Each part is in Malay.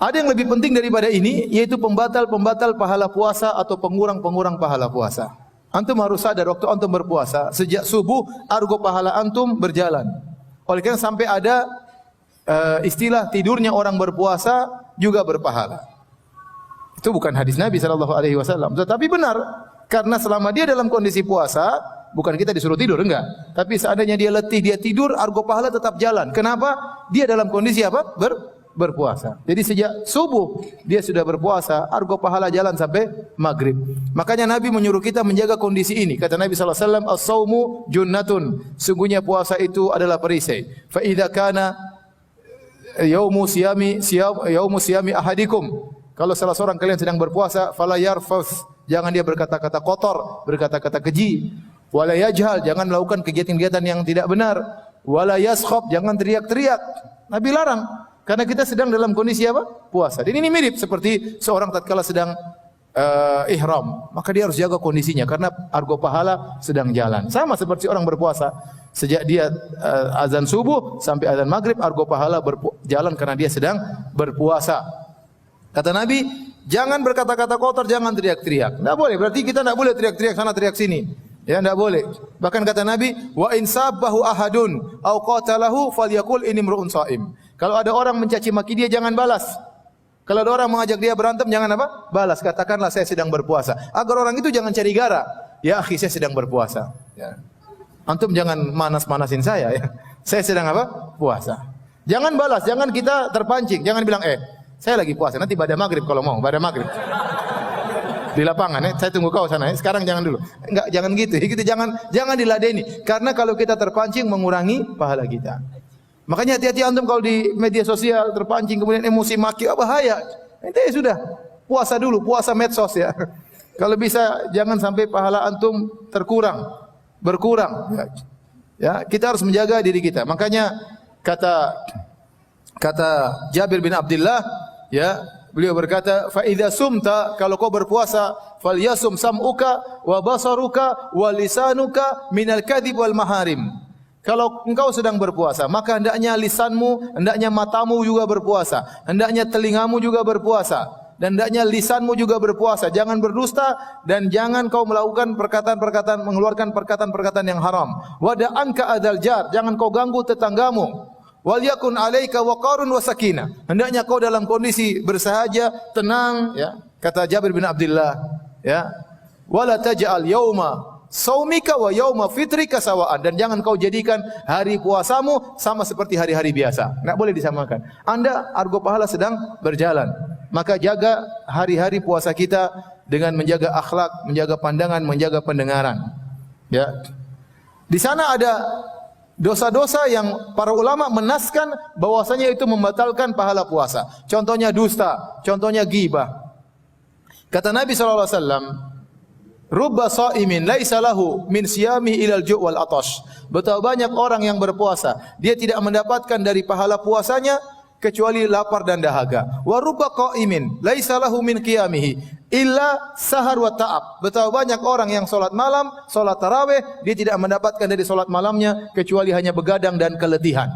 Ada yang lebih penting daripada ini, yaitu pembatal-pembatal pahala puasa atau pengurang-pengurang pahala puasa. Antum harus sadar waktu antum berpuasa, sejak subuh argo pahala antum berjalan. Oleh karena sampai ada istilah tidurnya orang berpuasa juga berpahala. Itu bukan hadis Nabi SAW, tetapi benar. Karena selama dia dalam kondisi puasa, bukan kita disuruh tidur, enggak. Tapi seandainya dia letih, dia tidur, argo pahala tetap jalan. Kenapa? Dia dalam kondisi apa? Berpuasa. Jadi sejak subuh dia sudah berpuasa, argo pahala jalan sampai maghrib. Makanya Nabi menyuruh kita menjaga kondisi ini. Kata Nabi SAW, as-sawmu junnatun. Sungguhnya puasa itu adalah perisai. Fa idza kana yaumu siyami ahadikum. Kalau salah seorang kalian sedang berpuasa, fala yarfas. Jangan dia berkata-kata kotor, berkata-kata keji. Wala yajhal, jangan melakukan kegiatan-kegiatan yang tidak benar. Wala yaskhab, jangan teriak-teriak. Nabi larang. Karena kita sedang dalam kondisi apa? Puasa. Dan ini mirip seperti seorang tatkala sedang ihram, maka dia harus jaga kondisinya karena argo pahala sedang jalan. Sama seperti orang berpuasa. Sejak dia azan subuh sampai azan maghrib, argo pahala berjalan karena dia sedang berpuasa. Kata Nabi, jangan berkata-kata kotor, jangan teriak-teriak. Tidak boleh. Berarti kita tidak boleh teriak-teriak sana teriak sini. Ya, tidak boleh. Bahkan kata Nabi, wa in sabbahu ahadun au qatalahu falyaqul inni imru'un shaim. Kalau ada orang mencaci maki dia, jangan balas. Kalau ada orang mengajak dia berantem, jangan apa? Balas. Katakanlah saya sedang berpuasa. Agar orang itu jangan cari gara. Ya akhi, saya sedang berpuasa. Ya. Antum jangan manas-manasin saya. Ya. Saya sedang apa? Puasa. Jangan balas. Jangan kita terpancing. Jangan bilang, saya lagi puasa. Nanti pada maghrib kalau mau. Pada maghrib. Di lapangan, saya tunggu kau sana. Sekarang jangan dulu. Enggak, jangan gitu. Kita jangan diladeni. Karena kalau kita terpancing mengurangi pahala kita. Makanya hati-hati antum kalau di media sosial terpancing kemudian emosi maki, bahaya. Ente sudah puasa dulu, puasa medsos ya. Kalau bisa jangan sampai pahala antum berkurang. Ya, kita harus menjaga diri kita. Makanya kata Jabir bin Abdullah, ya, beliau berkata, fa idza sumta, kalau kau berpuasa, falyasum sam'uka wa basaruka wa lisanuka minal kadhib wal maharim. Kalau engkau sedang berpuasa, maka hendaknya lisanmu, hendaknya matamu juga berpuasa, hendaknya telingamu juga berpuasa, dan hendaknya lisanmu juga berpuasa. Jangan berdusta dan jangan kau melakukan perkataan-perkataan, mengeluarkan perkataan-perkataan yang haram. Wada'anka adzal jar, jangan kau ganggu tetanggamu. Wal yakun 'alaika waqarun wa sakinah. Hendaknya kau dalam kondisi bersahaja, tenang, ya. Kata Jabir bin Abdullah, ya. Wala taj'al yauma saumika wa yauma fitrika sawaan, dan jangan kau jadikan hari puasamu sama seperti hari-hari biasa. Enggak boleh disamakan. Anda argo pahala sedang berjalan. Maka jaga hari-hari puasa kita dengan menjaga akhlak, menjaga pandangan, menjaga pendengaran. Ya. Di sana ada dosa-dosa yang para ulama menaskan bahwasanya itu membatalkan pahala puasa. Contohnya dusta, contohnya ghibah. Kata Nabi sallallahu alaihi wasallam, rubba sha'imin laisa lahu min siyami ilal ju' wal atash. Betapa banyak orang yang berpuasa, dia tidak mendapatkan dari pahala puasanya kecuali lapar dan dahaga. Wa rubba qa'imin laisa lahu min qiyamihi illa sahar wa ta'ab. Betapa banyak orang yang salat malam, salat tarawih, dia tidak mendapatkan dari salat malamnya kecuali hanya begadang dan keletihan.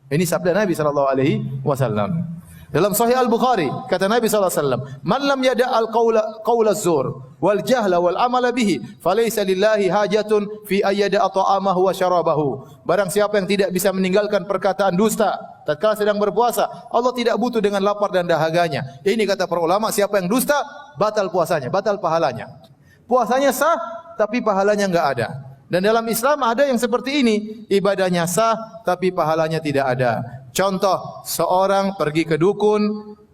Ini sabda Nabi sallallahu alaihi wasallam. Dalam Sahih Al-Bukhari, kata Nabi SAW, man lam yada'al qawla zur wal jahla wal amala bihi falaysa lillahi hajatun fi ayyada'a ta'amahu wa syarabahu. Barang siapa yang tidak bisa meninggalkan perkataan dusta tatkala sedang berpuasa, Allah tidak butuh dengan lapar dan dahaganya. Ini kata para ulama, siapa yang dusta, batal puasanya, batal pahalanya. Puasanya sah, tapi pahalanya enggak ada. Dan dalam Islam ada yang seperti ini, ibadahnya sah, tapi pahalanya tidak ada. Contoh, seorang pergi ke dukun,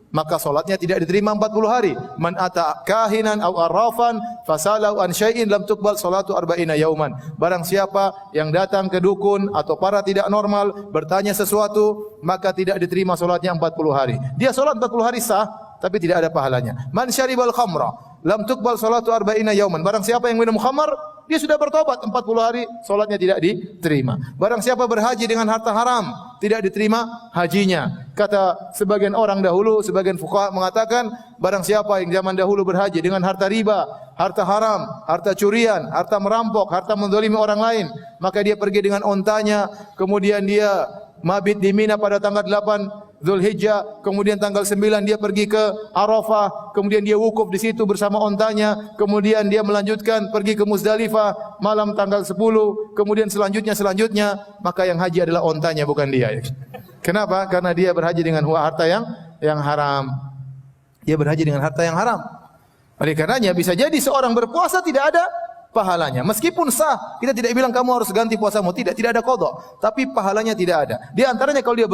maka solatnya tidak diterima 40 hari. Man ata kahinan aw arrafan fasalau an syai'in lam tuqbal salatu arba'ina yauman. Barang siapa yang datang ke dukun atau para tidak normal bertanya sesuatu, maka tidak diterima solatnya 40 hari. Dia solat 40 hari sah, tapi tidak ada pahalanya. Man syaribal khamra lam tuqbal salatu arba'ina yauman. Barang siapa yang minum khamar, dia sudah bertobat 40 hari, solatnya tidak diterima. Barang siapa berhaji dengan harta haram, tidak diterima hajinya. Kata sebagian orang dahulu, sebagian fuqaha mengatakan, barang siapa yang zaman dahulu berhaji dengan harta riba, harta haram, harta curian, harta merampok, harta menzalimi orang lain, maka dia pergi dengan ontanya, kemudian dia mabit di Mina pada tanggal 8 Zulhijjah, kemudian tanggal 9 dia pergi ke Arafah, kemudian dia wukuf di situ bersama ontanya, kemudian dia melanjutkan pergi ke Muzdalifah malam tanggal 10, kemudian selanjutnya, maka yang haji adalah ontanya bukan dia. Kenapa? Karena dia berhaji dengan harta yang haram. Dia berhaji dengan harta yang haram. Oleh karenanya bisa jadi seorang berpuasa tidak ada pahalanya. Meskipun sah, kita tidak bilang kamu harus ganti puasamu, tidak ada qadha, tapi pahalanya tidak ada. Di antaranya kalau dia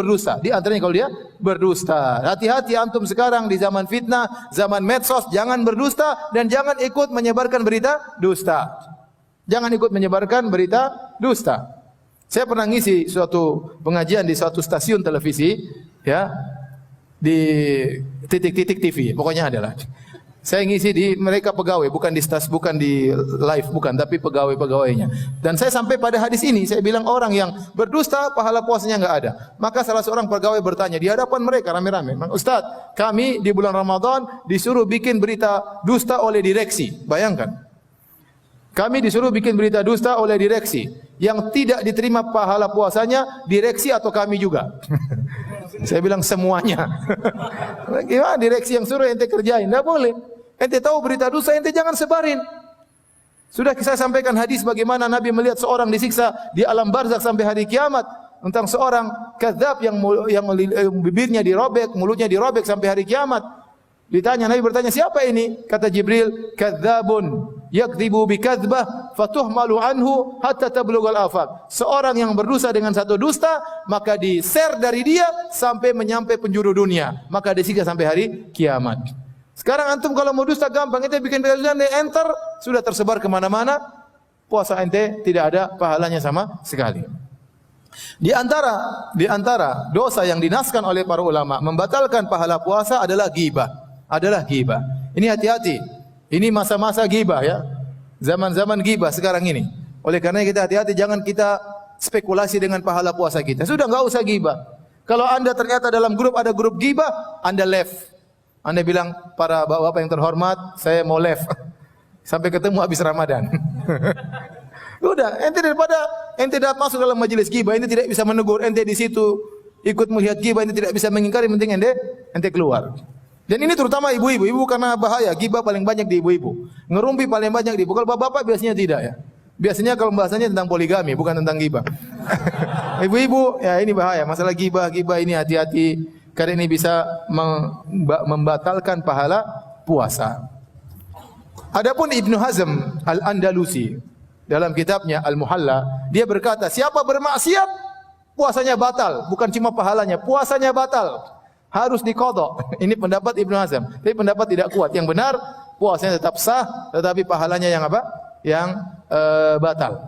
berdusta. Hati-hati antum sekarang di zaman fitnah, zaman medsos, jangan berdusta dan jangan ikut menyebarkan berita dusta. Jangan ikut menyebarkan berita dusta. Saya pernah ngisi suatu pengajian di suatu stasiun televisi, ya, di titik-titik TV, pokoknya adalah. Saya ngisi di mereka pegawai, bukan di live, tapi pegawai-pegawainya. Dan saya sampai pada hadis ini, saya bilang orang yang berdusta pahala puasanya enggak ada. Maka salah seorang pegawai bertanya di hadapan mereka rame-rame, "Ustaz, kami di bulan Ramadan disuruh bikin berita dusta oleh direksi." Bayangkan. Kami disuruh bikin berita dusta oleh direksi. Yang tidak diterima pahala puasanya direksi atau kami juga. Saya bilang semuanya. Gimana direksi yang suruh ente kerjain? Tidak boleh. Ente tahu berita dusta, ente jangan sebarin. Sudah saya sampaikan hadis bagaimana Nabi melihat seorang disiksa di alam barzakh sampai hari kiamat. Tentang seorang kadzab yang bibirnya dirobek, mulutnya dirobek sampai hari kiamat. Ditanya, Nabi bertanya, siapa ini? Kata Jibril, kadzabun yakdzibu bikadzbah fatuhmalu anhu hatta tablughal afaq. Seorang yang berdusta dengan satu dusta, maka di-share dari dia sampai menyampai penjuru dunia, maka disiksa sampai hari kiamat. Sekarang antum kalau mau dusta gampang, ente bikin berita dusta, enter, sudah tersebar kemana-mana, puasa ente tidak ada pahalanya sama sekali. Di antara dosa yang dinaskan oleh para ulama membatalkan pahala puasa adalah ghibah. Ini hati-hati. Ini masa-masa ghibah ya. Zaman-zaman ghibah sekarang ini. Oleh karena kita hati-hati, jangan kita spekulasi dengan pahala puasa kita. Sudah enggak usah ghibah. Kalau Anda ternyata dalam grup ada grup ghibah, Anda left. Anda bilang, para bapak-bapak yang terhormat, saya mau left. Sampai ketemu habis Ramadan. Udah, ente daripada ente dapat masuk dalam majelis ghibah, ente tidak bisa menegur, ente di situ ikut melihat ghibah, ente tidak bisa mengingkari, penting ente keluar. Dan ini terutama ibu-ibu karena bahaya, ghibah paling banyak di ibu-ibu. Ngerumpi paling banyak di ibu. Kalau bapak-bapak biasanya tidak ya. Biasanya kalau bahasanya tentang poligami, bukan tentang ghibah. Ibu-ibu, ya ini bahaya. Masalah ghibah ini hati-hati. Karena ini bisa membatalkan pahala puasa. Adapun Ibnu Hazm Al-Andalusi dalam kitabnya Al-Muhalla, dia berkata, siapa bermaksiat puasanya batal, bukan cuma pahalanya, puasanya batal. Harus diqadha. Ini pendapat Ibnu Hazm. Tapi pendapat tidak kuat. Yang benar puasanya tetap sah, tetapi pahalanya yang apa? Yang batal.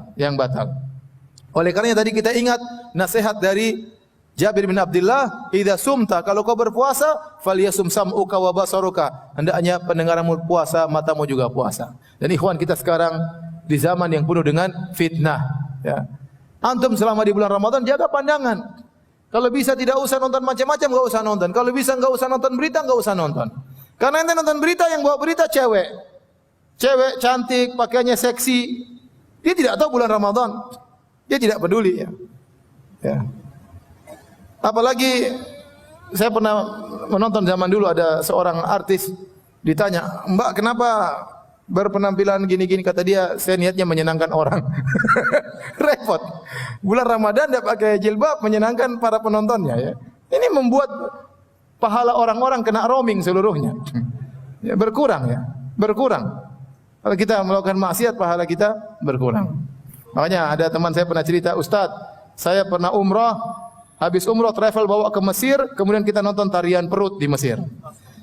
Oleh karenanya tadi kita ingat nasihat dari Jabir bin Abdullah, "Idza sumta, kalau kau berpuasa, falyasum sam'uka wa basaruka." Hendaknya pendengaranmu puasa, matamu juga puasa. Dan ikhwan, kita sekarang di zaman yang penuh dengan fitnah, ya. Antum selama di bulan Ramadan jaga pandangan. Kalau bisa tidak usah nonton macam-macam, enggak usah nonton. Kalau bisa enggak usah nonton berita, enggak usah nonton. Karena ente nonton berita, yang bawa berita cewek. Cewek cantik, pakaiannya seksi. Dia tidak tahu bulan Ramadan. Dia tidak peduli ya. Ya. Apalagi saya pernah menonton zaman dulu ada seorang artis ditanya, "Mbak, kenapa berpenampilan gini-gini?" Kata dia, "Saya niatnya menyenangkan orang." Repot. Bulan Ramadan dia pakai jilbab menyenangkan para penontonnya ya. Ini membuat pahala orang-orang kena roaming seluruhnya. Ya, berkurang. Kalau kita melakukan maksiat, pahala kita berkurang. Makanya ada teman saya pernah cerita, "Ustaz, saya pernah umrah, habis umrah travel bawa ke Mesir, kemudian kita nonton tarian perut di Mesir."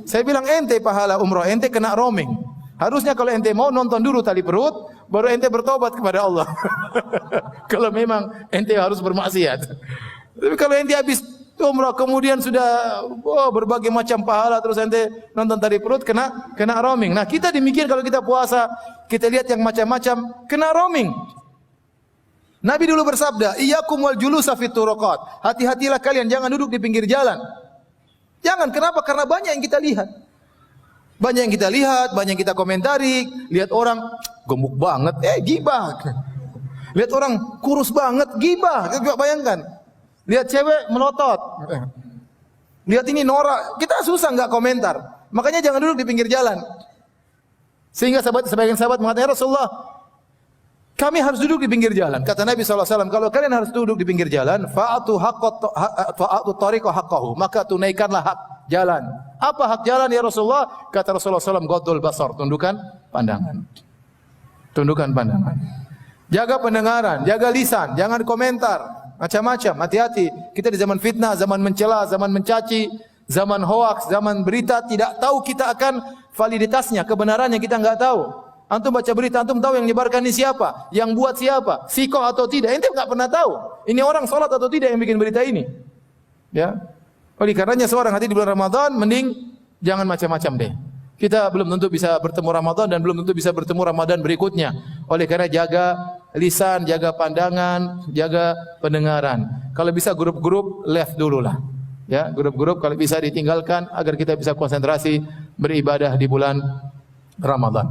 Saya bilang, ente pahala umrah, ente kena roaming. Harusnya kalau ente mau nonton dulu tali perut, baru ente bertobat kepada Allah. Kalau memang ente harus bermaksiat. Tapi kalau ente habis umrah kemudian sudah berbagai macam pahala, terus ente nonton tali perut, kena roaming. Nah kita demikian kalau kita puasa, kita lihat yang macam-macam, kena roaming. Nabi dulu bersabda, "Iyyakum wal julusa fit turuqat." Hati-hatilah kalian, jangan duduk di pinggir jalan. Jangan, kenapa? Karena banyak yang kita lihat. Banyak yang kita komentari, lihat orang gemuk banget, gibah. Lihat orang kurus banget, gibah. Coba bayangkan. Lihat cewek melotot. Lihat ini norak, kita susah enggak komentar. Makanya jangan duduk di pinggir jalan. Sehingga sebagian sahabat mengatakan, "Ya Rasulullah, kami harus duduk di pinggir jalan." Kata Nabi SAW, kalau kalian harus duduk di pinggir jalan, fa'atu tariqa haqqahu, maka tunaikanlah hak jalan. Apa hak jalan ya Rasulullah? Kata Rasulullah SAW, ghaddul basar, tundukkan pandangan. Tundukkan pandangan. Jaga pendengaran, jaga lisan, jangan komentar macam-macam. Hati-hati, kita di zaman fitnah, zaman mencela, zaman mencaci, zaman hoaks, zaman berita, tidak tahu kita akan validitasnya, kebenarannya kita enggak tahu. Antum baca berita, antum tahu yang menyebarkan ini siapa, yang buat siapa, sikoh atau tidak, ente enggak pernah tahu. Ini orang salat atau tidak yang bikin berita ini. Ya. Oleh karenanya seorang hati di bulan Ramadan mending jangan macam-macam deh. Kita belum tentu bisa bertemu Ramadan dan belum tentu bisa bertemu Ramadan berikutnya. Oleh karena jaga lisan, jaga pandangan, jaga pendengaran. Kalau bisa grup-grup left dululah. Ya, grup-grup kalau bisa ditinggalkan agar kita bisa konsentrasi beribadah di bulan Ramadan.